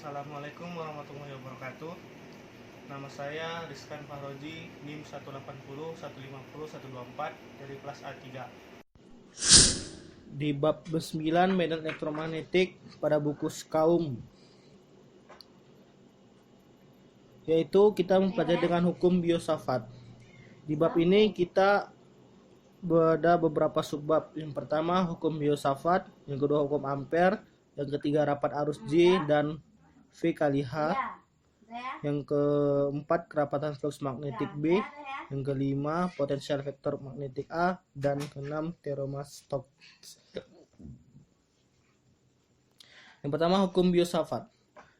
Assalamualaikum warahmatullahi wabarakatuh. Nama saya Rizkan Fahroji, NIM 180 150 124 dari kelas A3. Di bab 9 medan elektromagnetik pada buku Skaum, yaitu kita mempelajari dengan hukum Biot-Savart. Di bab ini kita ada beberapa subbab. Yang pertama hukum Biot-Savart, yang kedua hukum Ampere, yang ketiga rapat arus J dan V kali H, yang keempat kerapatan flux magnetik B, yang kelima potensial vektor magnetik A, dan keenam teorema Stokes. Yang pertama hukum Biot-Savart.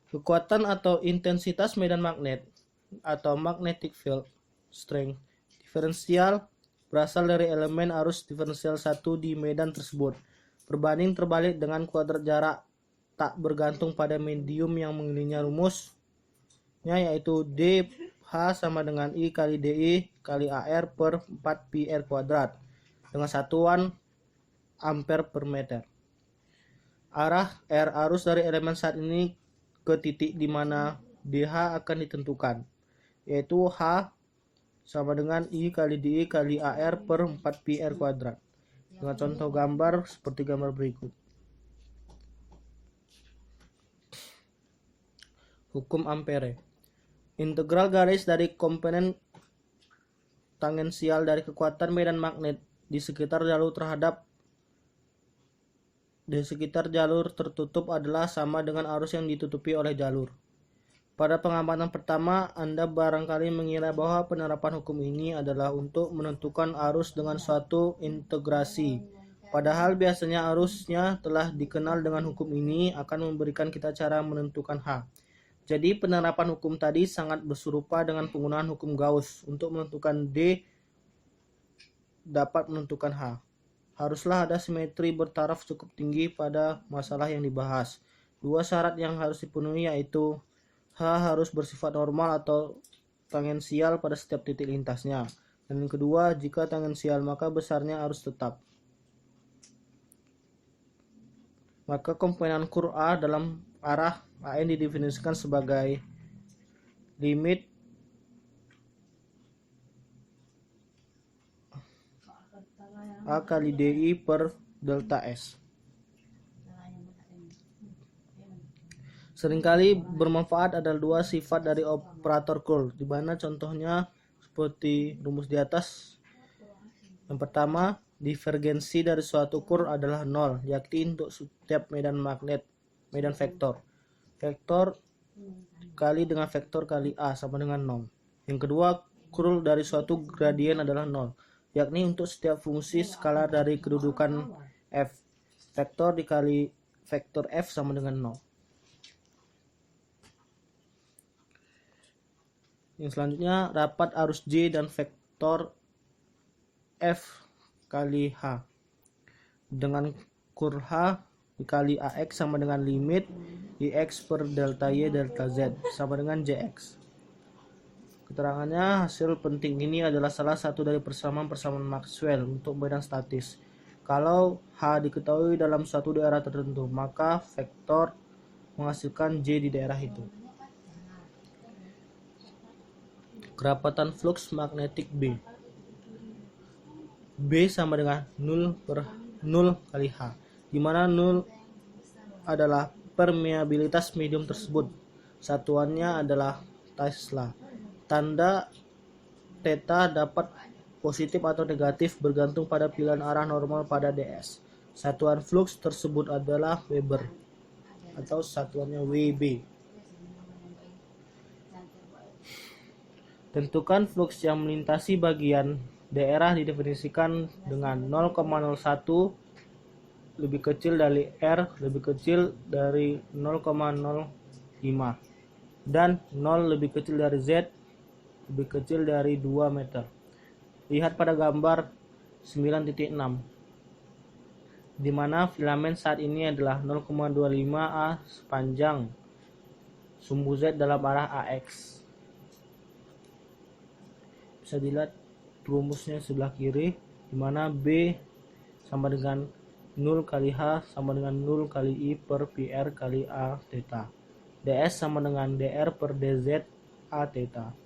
Kekuatan atau intensitas medan magnet atau magnetic field strength diferensial berasal dari elemen arus diferensial 1 di medan tersebut, berbanding terbalik dengan kuadrat jarak tak bergantung pada medium yang mengelilinginya. Rumusnya yaitu dH sama dengan I kali dI kali AR per 4πr kuadrat dengan satuan ampere per meter. Arah R arus dari elemen saat ini ke titik di mana dH akan ditentukan, yaitu H sama dengan I kali dI kali AR per 4πr kuadrat. Dengan contoh gambar seperti gambar berikut. Hukum Ampere. Integral garis dari komponen tangensial dari kekuatan medan magnet di sekitar jalur tertutup adalah sama dengan arus yang ditutupi oleh jalur. Pada pengamatan pertama, Anda barangkali mengira bahwa penerapan hukum ini adalah untuk menentukan arus dengan suatu integrasi. Padahal biasanya arusnya telah dikenal dengan hukum ini akan memberikan kita cara menentukan H. Jadi penerapan hukum tadi sangat berserupa dengan penggunaan hukum Gauss untuk menentukan D dapat menentukan H. Haruslah ada simetri bertaraf cukup tinggi pada masalah yang dibahas. Dua syarat yang harus dipenuhi yaitu H harus bersifat normal atau tangensial pada setiap titik lintasnya. Dan yang kedua, jika tangensial maka besarnya harus tetap. Maka komponen kur A dalam arah AN didefinisikan sebagai limit A kali DI per delta S. Seringkali bermanfaat adalah dua sifat dari operator curl, di mana contohnya seperti rumus di atas. Yang pertama, divergensi dari suatu curl adalah nol, yakni untuk setiap medan magnet, medan vektor. Vektor kali dengan vektor kali A sama dengan 0. Yang kedua, curl dari suatu gradien adalah 0, yakni untuk setiap fungsi skalar dari kedudukan f. Vektor dikali vektor f sama dengan 0. Yang selanjutnya, rapat arus J dan vektor f kali H dengan curl H dikali AX sama dengan limit IX per delta Y delta Z sama dengan JX. Keterangannya, hasil penting ini adalah salah satu dari persamaan-persamaan Maxwell untuk medan statis. Kalau H diketahui dalam suatu daerah tertentu, maka vektor menghasilkan J di daerah itu. Kerapatan flux magnetik B. B sama dengan 0 per 0 kali H, di mana 0 adalah permeabilitas medium tersebut. Satuannya adalah Tesla. Tanda theta dapat positif atau negatif bergantung pada pilihan arah normal pada ds. Satuan flux tersebut adalah Weber atau satuannya Wb. Tentukan flux yang melintasi bagian daerah didefinisikan dengan 0,01 lebih kecil dari R lebih kecil dari 0,05 dan 0 lebih kecil dari Z lebih kecil dari 2 meter. Lihat pada gambar 9.6, di mana filamen saat ini adalah 0,25 A sepanjang sumbu Z dalam arah AX. Bisa dilihat rumusnya sebelah kiri, di mana B sama dengan 0 kali H sama dengan 0 kali I per PR kali A theta. ds sama dengan dr per dz a theta.